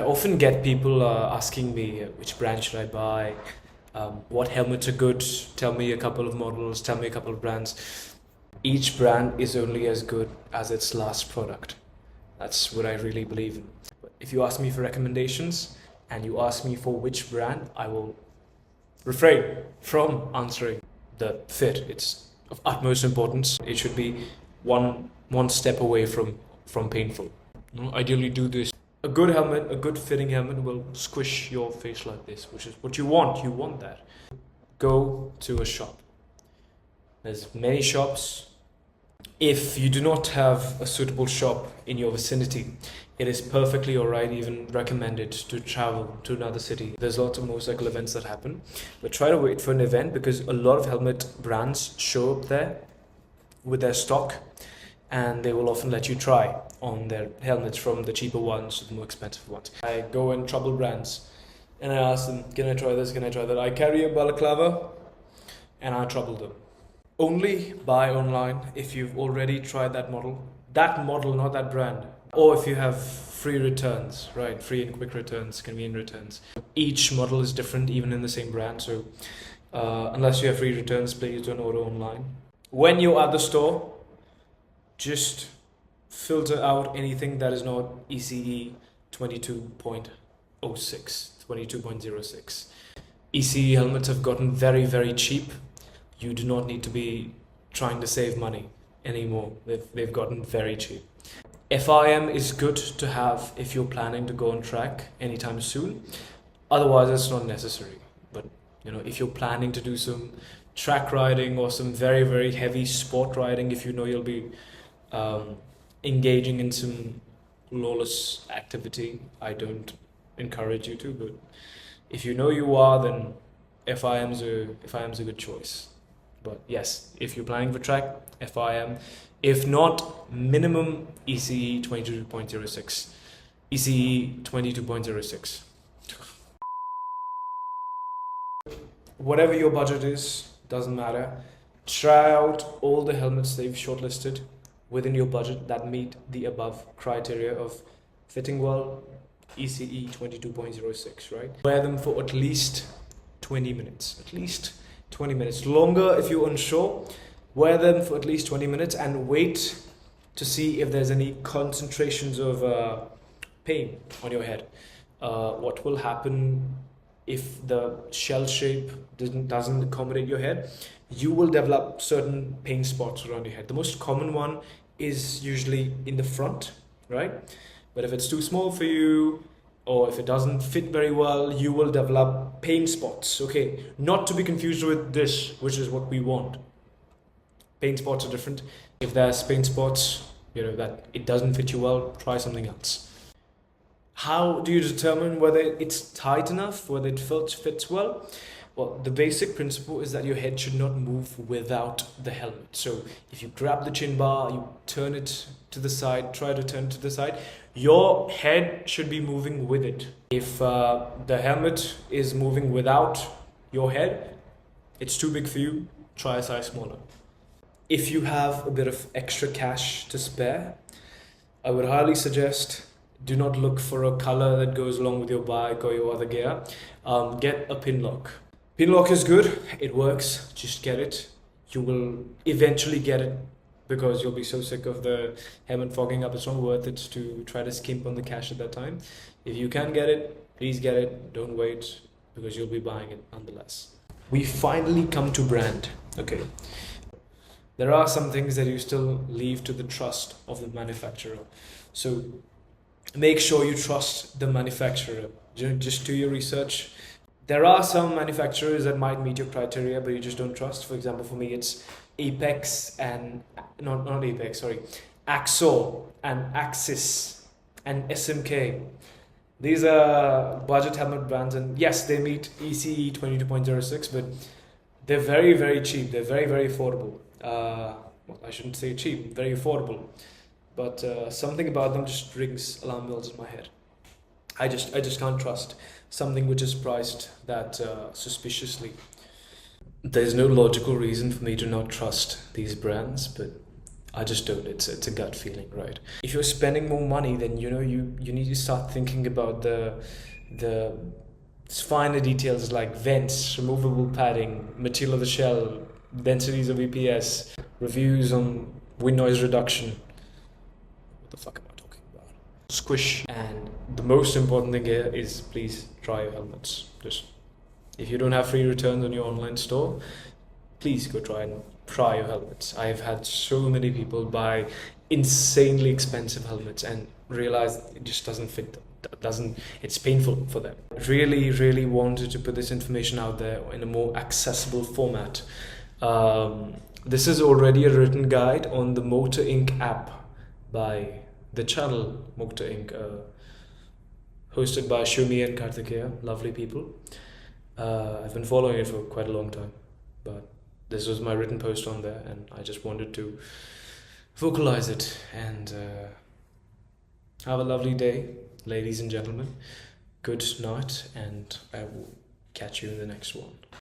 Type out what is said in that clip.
I often get people asking me which brand should I buy, what helmets are good, tell me a couple of models, tell me a couple of brands. Each brand is only as good as its last product. That's what I really believe in. But if you ask me for recommendations and you ask me for which brand, I will refrain from answering. The fit, it's of utmost importance. It should be one step away from painful. Ideally do this. A good helmet, a good fitting helmet will squish your face like this, which is what you want. You want that. Go to a shop. There's many shops. If you do not have a suitable shop in your vicinity, it is perfectly alright, even recommended, to travel to another city. There's lots of motorcycle events that happen, but try to wait for an event because a lot of helmet brands show up there with their stock, and they will often let you try on their helmets, from the cheaper ones to the more expensive ones. I go and trouble brands and I ask them, can I try this, can I try that? I carry a balaclava and I trouble them. Only buy online if you've already tried that model, not that brand. Or if you have free returns, right? Free and quick returns, convenient returns. Each model is different, even in the same brand. So unless you have free returns, please don't order online. When you're at the store, just filter out anything that is not ECE 22.06, 22.06. ECE helmets have gotten very, very cheap. You do not need to be trying to save money anymore. They've gotten very cheap. FIM is good to have if you're planning to go on track anytime soon. Otherwise, it's not necessary. But if you're planning to do some track riding or some very, very heavy sport riding, if you know you'll be engaging in some lawless activity, I don't encourage you to. But if you know you are, then FIM's a good choice. But yes, if you're planning for track, FIM. If not, minimum ECE 22.06. ECE 22.06. Whatever your budget is, doesn't matter. Try out all the helmets they've shortlisted within your budget that meet the above criteria of fitting well, ECE 22.06, right? Wear them for at least 20 minutes. At least 20 minutes. Longer if you're unsure. Wear them for at least 20 minutes and wait to see if there's any concentrations of pain on your head. What will happen if the shell shape doesn't accommodate your head? You will develop certain pain spots around your head. The most common one is usually in the front, right? But if it's too small for you, or if it doesn't fit very well, you will develop pain spots. Okay, not to be confused with this, which is what we want. Pain spots are different. If there's pain spots, that it doesn't fit you well, try something else. How do you determine whether it's tight enough, whether it fits well? Well, the basic principle is that your head should not move without the helmet. So if you grab the chin bar, you turn it to the side, try to turn it to the side, your head should be moving with it. If the helmet is moving without your head, it's too big for you, try a size smaller. If you have a bit of extra cash to spare, I would highly suggest do not look for a color that goes along with your bike or your other gear. Get a pin lock. Pin lock is good, it works, just get it. You will eventually get it because you'll be so sick of the helmet fogging up, it's not worth it to try to skimp on the cash at that time. If you can get it, please get it, don't wait, because you'll be buying it nonetheless. We finally come to brand, okay. There are some things that you still leave to the trust of the manufacturer. So make sure you trust the manufacturer. Just do your research. There are some manufacturers that might meet your criteria, but you just don't trust. For example, for me, it's Apex and not Apex, sorry, Axor and Axis and SMK. These are budget helmet brands, and yes, they meet ECE 22.06, but they're very, very cheap. They're very, very affordable. Well, I shouldn't say cheap, very affordable. But something about them just rings alarm bells in my head. I just can't trust something which is priced that suspiciously. There's no logical reason for me to not trust these brands, but I just don't. It's a gut feeling, right? If you're spending more money, then you need to start thinking about the finer details like vents, removable padding, material of the shell, densities of EPS, reviews on wind noise reduction. What the fuck am I talking about? Squish. And the most important thing here is please try your helmets. Just if you don't have free returns on your online store, please go try your helmets. I've had so many people buy insanely expensive helmets and realize it just doesn't fit them. It's painful for them. Really wanted to put this information out there in a more accessible format. This is already a written guide on the motorinc app by the channel motorinc, hosted by Shumi and Kartikeya, lovely people. I've been following it for quite a long time, but this was my written post on there, and I just wanted to vocalize it. And have a lovely day, ladies and gentlemen. Good night, and I will catch you in the next one.